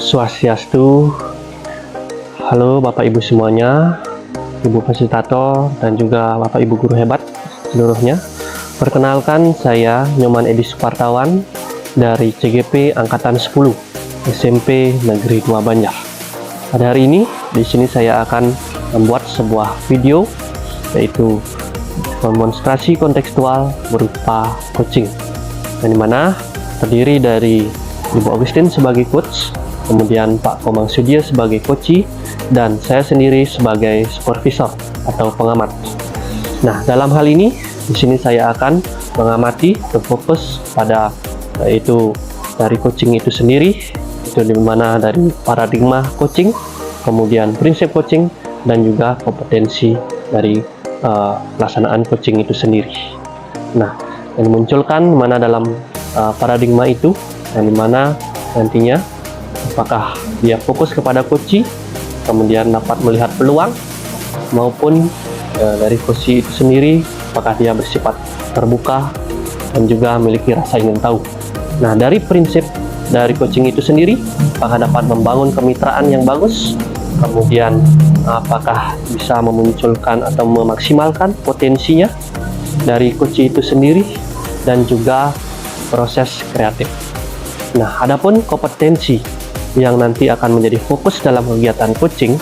Swastiastu. Halo Bapak Ibu semuanya, Ibu fasilitator dan juga Bapak Ibu guru hebat seluruhnya. Perkenalkan, saya Nyoman Edi Supartawan dari CGP Angkatan 10 SMP Negeri 2 Banjar. Pada hari ini di sini saya akan membuat sebuah video, yaitu demonstrasi kontekstual berupa coaching, yang dimana terdiri dari Ibu Agustin sebagai coach, kemudian Pak Komang Sudia sebagai coach, dan saya sendiri sebagai supervisor atau pengamat. Nah, dalam hal ini di sini saya akan mengamati berfokus pada yaitu dari coaching itu sendiri, itu dimana dari paradigma coaching, kemudian prinsip coaching, dan juga kompetensi dari pelaksanaan coaching itu sendiri. Nah, yang dimunculkan mana dalam paradigma itu, yang dimana nantinya apakah dia fokus kepada coaching, kemudian dapat melihat peluang, maupun dari coaching itu sendiri apakah dia bersifat terbuka dan juga memiliki rasa ingin tahu. Nah, dari prinsip dari coaching itu sendiri, apakah dapat membangun kemitraan yang bagus, kemudian apakah bisa memunculkan atau memaksimalkan potensinya dari coaching itu sendiri, dan juga proses kreatif. Nah, adapun kompetensi yang nanti akan menjadi fokus dalam kegiatan coaching,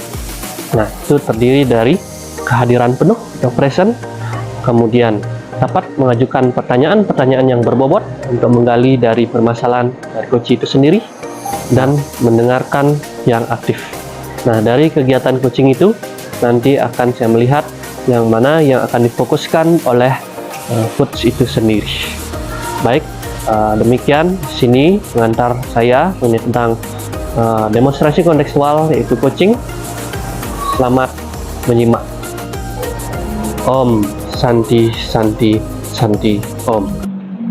nah itu terdiri dari kehadiran penuh atau present, kemudian dapat mengajukan pertanyaan-pertanyaan yang berbobot untuk menggali dari permasalahan dari coaching itu sendiri, dan mendengarkan yang aktif. Nah, dari kegiatan coaching itu nanti akan saya melihat yang mana yang akan difokuskan oleh coach itu sendiri. Baik, demikian sini pengantar saya tentang demonstrasi kontekstual yaitu coaching. Selamat menyimak. Om Santi Santi Santi Om.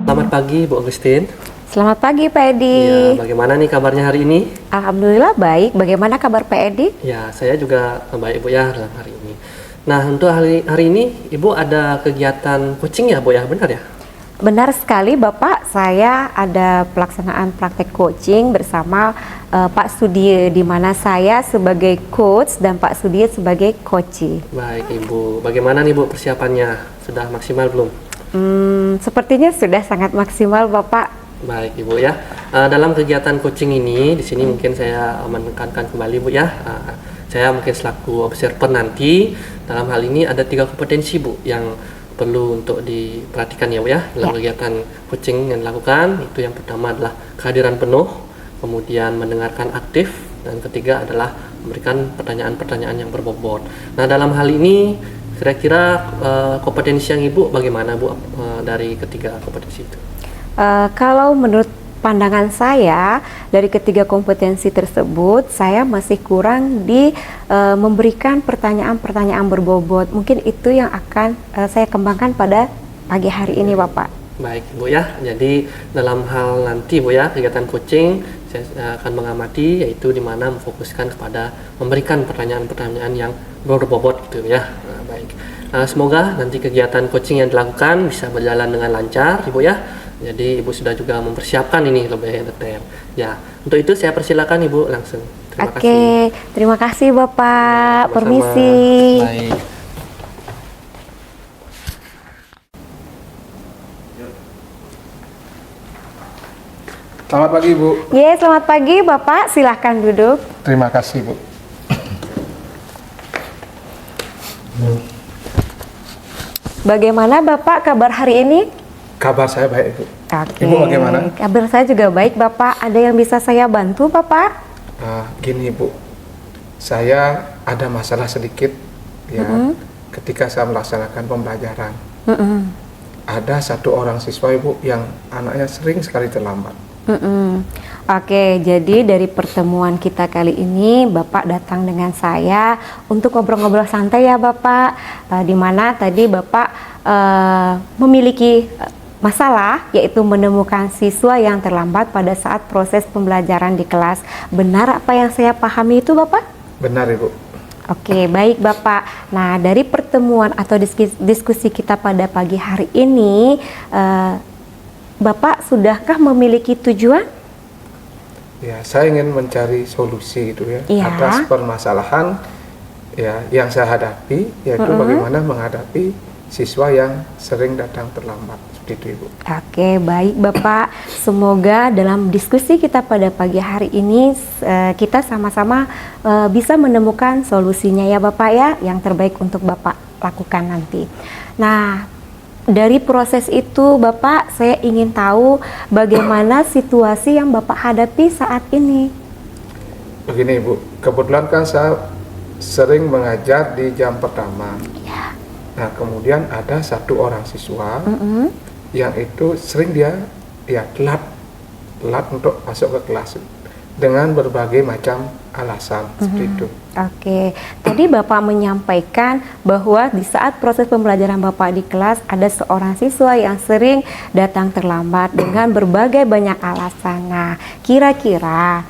Selamat pagi Bu Agustin. Selamat pagi Pak Edi. Ya, bagaimana nih kabarnya hari ini? Alhamdulillah baik. Bagaimana kabar Pak Edi? Ya, saya juga baik Bu ya dalam hari ini. Nah, untuk hari ini Ibu ada kegiatan coaching ya Bu ya, benar ya? Benar sekali Bapak, saya ada pelaksanaan praktek coaching bersama Pak Sudie, di mana saya sebagai coach dan Pak Sudie sebagai coachee. Baik Ibu, bagaimana nih Bu persiapannya? Sudah maksimal belum? Sepertinya sudah sangat maksimal Bapak. Baik Ibu ya. Dalam kegiatan coaching ini, di sini mungkin saya menekankan kembali Bu ya. Saya mungkin selaku observer nanti, dalam hal ini ada 3 kompetensi Bu yang perlu untuk diperhatikan ya Bu ya dalam kegiatan coaching yang dilakukan. Itu yang pertama adalah kehadiran penuh, kemudian mendengarkan aktif, dan ketiga adalah memberikan pertanyaan-pertanyaan yang berbobot. Nah, dalam hal ini kira-kira kompetensi yang Ibu bagaimana Bu dari ketiga kompetensi itu? Kalau menurut pandangan saya, dari ketiga kompetensi tersebut, saya masih kurang di memberikan pertanyaan-pertanyaan berbobot. Mungkin itu yang akan saya kembangkan pada pagi hari ini, Bapak. Baik, Bu ya. Jadi dalam hal nanti Bu ya, kegiatan coaching, saya akan mengamati, yaitu di mana memfokuskan kepada memberikan pertanyaan-pertanyaan yang berbobot gitu ya. Nah, baik. Semoga nanti kegiatan coaching yang dilakukan bisa berjalan dengan lancar, Ibu ya. Jadi Ibu sudah juga mempersiapkan ini lebih detail. Ya, untuk itu saya persilakan Ibu langsung. Terima kasih. Terima kasih Bapak. Ya, permisi. Baik. Selamat pagi Bu. Selamat pagi Bapak. Silahkan duduk. Terima kasih Bu. Bagaimana Bapak kabar hari ini? Kabar saya baik Bu. Ibu bagaimana? Kabar saya juga baik Bapak. Ada yang bisa saya bantu Bapak? Gini Bu, saya ada masalah sedikit ya. Ketika saya melaksanakan pembelajaran, ada satu orang siswa Ibu yang anaknya sering sekali terlambat. Oke, jadi dari pertemuan kita kali ini Bapak datang dengan saya untuk ngobrol-ngobrol santai ya Bapak, di mana tadi Bapak memiliki masalah, yaitu menemukan siswa yang terlambat pada saat proses pembelajaran di kelas. Benar apa yang saya pahami itu Bapak? Benar Ibu. Oke, baik Bapak. Nah, dari pertemuan atau diskusi kita pada pagi hari ini, Bapak sudahkah memiliki tujuan? Ya, saya ingin mencari solusi gitu ya Iya. atas permasalahan ya yang saya hadapi, yaitu bagaimana menghadapi siswa yang sering datang terlambat seperti itu, Ibu. Oke, baik Bapak. Semoga dalam diskusi kita pada pagi hari ini kita sama-sama bisa menemukan solusinya ya Bapak ya, yang terbaik untuk Bapak lakukan nanti. Nah, dari proses itu Bapak, saya ingin tahu bagaimana situasi yang Bapak hadapi saat ini. Begini, Ibu, kebetulan kan saya sering mengajar di jam pertama. Ya. Nah, kemudian ada satu orang siswa yang itu sering dia telat untuk masuk ke kelas dengan berbagai macam alasan seperti itu. Oke, tadi Bapak menyampaikan bahwa di saat proses pembelajaran Bapak di kelas ada seorang siswa yang sering datang terlambat dengan berbagai banyak alasan. Nah, kira-kira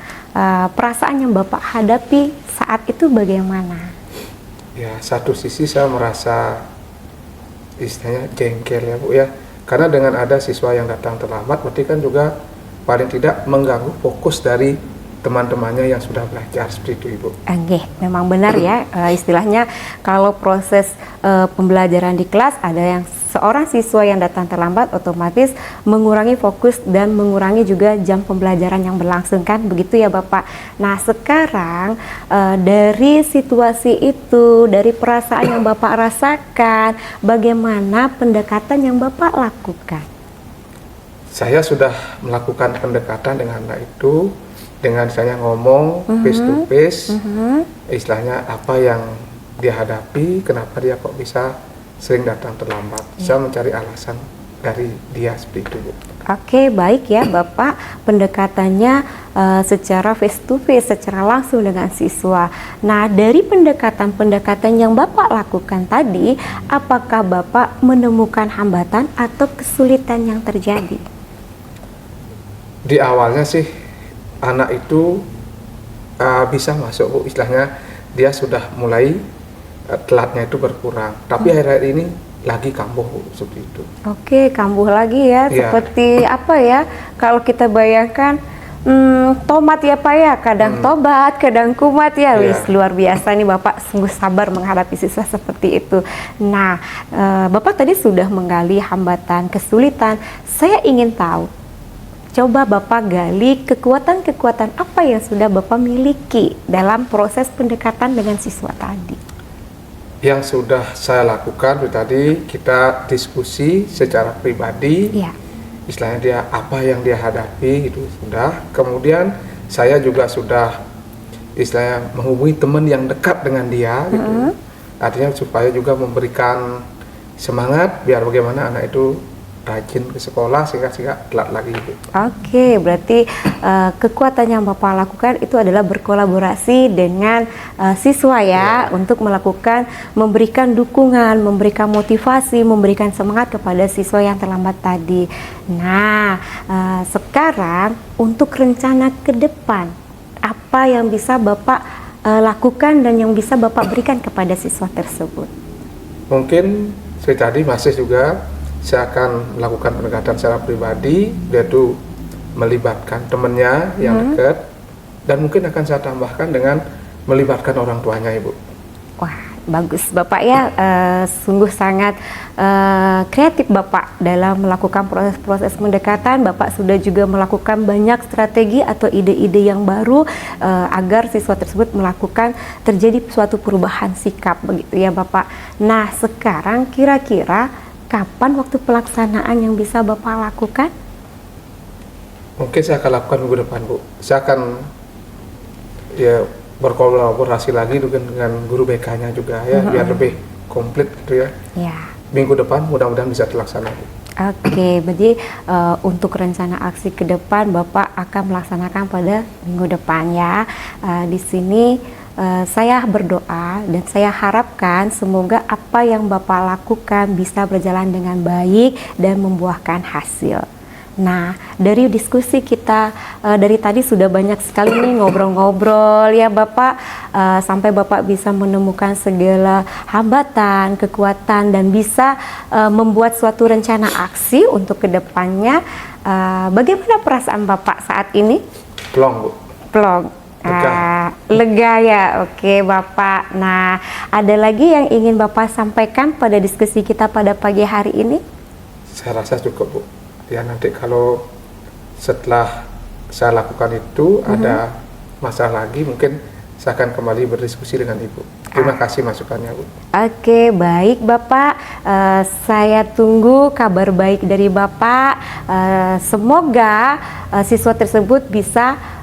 perasaan yang Bapak hadapi saat itu bagaimana? Ya, satu sisi saya merasa istilahnya jengkel ya Bu ya, karena dengan ada siswa yang datang terlambat berarti kan juga paling tidak mengganggu fokus dari teman-temannya yang sudah belajar seperti itu, Ibu. Oke, memang benar ya, istilahnya kalau proses pembelajaran di kelas ada yang seorang siswa yang datang terlambat otomatis mengurangi fokus dan mengurangi juga jam pembelajaran yang berlangsung, kan begitu ya Bapak. Nah, sekarang dari situasi itu, dari perasaan yang Bapak rasakan, bagaimana pendekatan yang Bapak lakukan? Saya sudah melakukan pendekatan dengan anak itu dengan saya ngomong face to face, istilahnya apa yang dia hadapi, kenapa dia kok bisa sering datang terlambat. Saya mencari alasan dari dia seperti itu, Bu. Oke, baik ya Bapak, pendekatannya secara face to face, secara langsung dengan siswa. Nah, dari pendekatan-pendekatan yang Bapak lakukan tadi, apakah Bapak menemukan hambatan atau kesulitan yang terjadi? Di awalnya sih anak itu bisa masuk, Bu, istilahnya dia sudah mulai telatnya itu berkurang, tapi akhir-akhir ini lagi kambuh, Bu, seperti itu. Oke, kambuh lagi ya, Iya. seperti apa ya, kalau kita bayangkan tomat ya Pak ya, kadang tobat, kadang kumat ya. Iya. Wis, luar biasa nih Bapak, sungguh sabar menghadapi siswa seperti itu. Nah, Bapak tadi sudah menggali hambatan, kesulitan. Saya ingin tahu, coba Bapak gali kekuatan-kekuatan apa yang sudah Bapak miliki dalam proses pendekatan dengan siswa tadi. Yang sudah saya lakukan tadi, kita diskusi secara pribadi, Iya. istilahnya dia apa yang dia hadapi itu sudah. Kemudian saya juga sudah istilahnya menghubungi teman yang dekat dengan dia, gitu. Artinya supaya juga memberikan semangat biar bagaimana anak itu rajin ke sekolah sehingga telat lagi, Bu. Oke, berarti kekuatan yang Bapak lakukan itu adalah berkolaborasi dengan siswa ya, untuk memberikan dukungan, memberikan motivasi, memberikan semangat kepada siswa yang terlambat tadi. Nah, sekarang untuk rencana ke depan, apa yang bisa Bapak lakukan dan yang bisa Bapak berikan kepada siswa tersebut? Mungkin seperti tadi masih juga saya akan melakukan pendekatan secara pribadi, yaitu melibatkan temannya yang dekat, dan mungkin akan saya tambahkan dengan melibatkan orang tuanya, Ibu. Wah, bagus Bapak ya, sungguh sangat kreatif Bapak dalam melakukan proses-proses pendekatan. Bapak sudah juga melakukan banyak strategi atau ide-ide yang baru agar siswa tersebut terjadi suatu perubahan sikap, begitu ya Bapak. Nah, sekarang kira-kira kapan waktu pelaksanaan yang bisa Bapak lakukan? Mungkin saya akan lakukan minggu depan, Bu. Saya akan ya berkolaborasi lagi dengan guru BK-nya juga ya, biar lebih komplit gitu ya. Ya. Minggu depan mudah-mudahan bisa terlaksana, Bu. Oke, berarti untuk rencana aksi ke depan Bapak akan melaksanakan pada minggu depan ya. Di sini saya berdoa dan saya harapkan semoga apa yang Bapak lakukan bisa berjalan dengan baik dan membuahkan hasil. Nah, dari diskusi kita dari tadi sudah banyak sekali nih ngobrol-ngobrol ya Bapak, sampai Bapak bisa menemukan segala hambatan, kekuatan, dan bisa membuat suatu rencana aksi untuk kedepannya. Bagaimana perasaan Bapak saat ini? plong Bu. Plong. Lega. Lega ya, oke Bapak. Nah, ada lagi yang ingin Bapak sampaikan pada diskusi kita pada pagi hari ini? Saya rasa cukup Bu. Ya nanti kalau setelah saya lakukan itu ada masalah lagi, mungkin saya akan kembali berdiskusi dengan Ibu. Terima kasih masukannya Bu. Oke, baik Bapak. Saya tunggu kabar baik dari Bapak. Semoga siswa tersebut bisa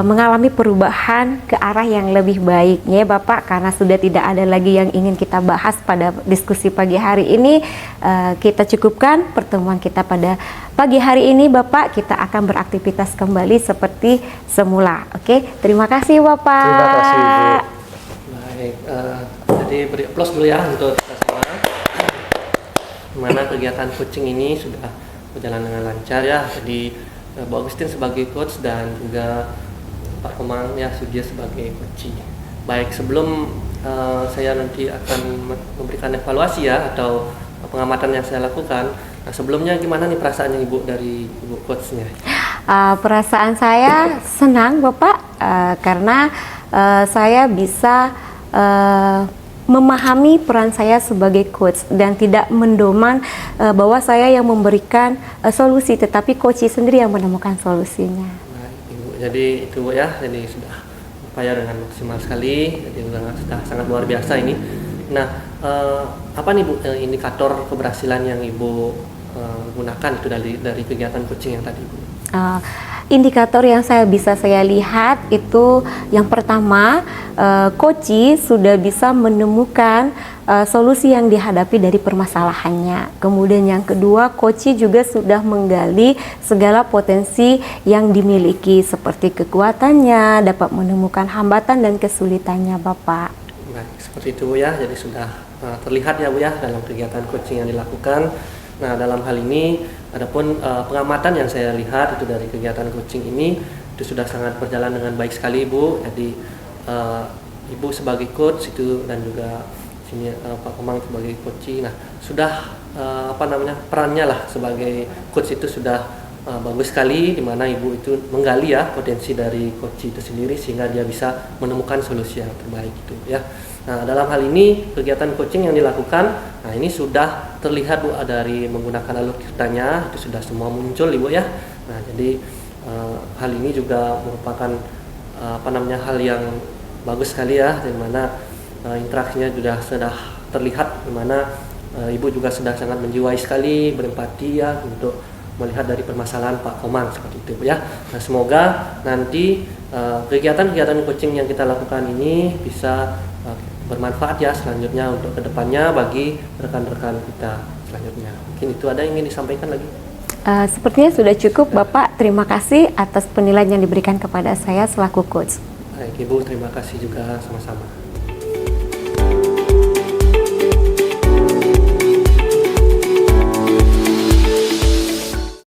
mengalami perubahan ke arah yang lebih baik ya Bapak, karena sudah tidak ada lagi yang ingin kita bahas pada diskusi pagi hari ini. Kita cukupkan pertemuan kita pada pagi hari ini Bapak. Kita akan beraktivitas kembali seperti semula. Oke, terima kasih Bapak. Terima kasih Bu. Baik, jadi beri aplaus dulu ya untuk kita semua. Dimana kegiatan coaching ini sudah berjalan dengan lancar ya. Jadi Bu Agustin sebagai coach dan juga Pak Komang ya Sudya sebagai coach. Baik, sebelum saya nanti akan memberikan evaluasi ya atau pengamatan yang saya lakukan. Nah, sebelumnya gimana nih perasaannya Ibu dari Ibu coachnya? Perasaan saya senang Bapak, karena saya bisa memahami peran saya sebagai coach dan tidak mendoman bahwa saya yang memberikan solusi, tetapi coach sendiri yang menemukan solusinya. Baik, Ibu. Jadi itu ya, jadi sudah upaya dengan maksimal sekali, jadi sudah sangat luar biasa ini. Nah, apa nih Bu indikator keberhasilan yang Ibu gunakan itu dari kegiatan coaching yang tadi Bu? Indikator yang saya lihat itu yang pertama, coach sudah bisa menemukan solusi yang dihadapi dari permasalahannya. Kemudian yang kedua, coach juga sudah menggali segala potensi yang dimiliki seperti kekuatannya, dapat menemukan hambatan dan kesulitannya Bapak. Baik, seperti itu Bu ya. Jadi sudah terlihat ya Bu ya dalam kegiatan coaching yang dilakukan. Nah, dalam hal ini adapun pengamatan yang saya lihat itu dari kegiatan coaching ini itu sudah sangat berjalan dengan baik sekali Bu. Jadi Ibu sebagai coach itu dan juga sini Pak Komang sebagai coach. Nah, sudah perannya lah sebagai coach itu sudah bagus sekali, di mana Ibu itu menggali ya potensi dari coach itu sendiri sehingga dia bisa menemukan solusi yang terbaik itu ya. Nah, dalam hal ini kegiatan coaching yang dilakukan, nah ini sudah terlihat Bu dari menggunakan alur ceritanya itu sudah semua muncul Ibu ya. Nah, jadi hal ini juga merupakan hal yang bagus sekali ya, di mana interaksinya sudah terlihat, di mana Ibu juga sudah sangat menjiwai sekali, berempati ya untuk melihat dari permasalahan Pak Komang seperti itu ya. Nah, semoga nanti kegiatan-kegiatan coaching yang kita lakukan ini bisa bermanfaat ya selanjutnya untuk kedepannya bagi rekan-rekan kita selanjutnya. Mungkin itu ada yang ingin disampaikan lagi? Sepertinya sudah cukup Bapak. Terima kasih atas penilaian yang diberikan kepada saya selaku coach. Baik Ibu, terima kasih juga sama-sama.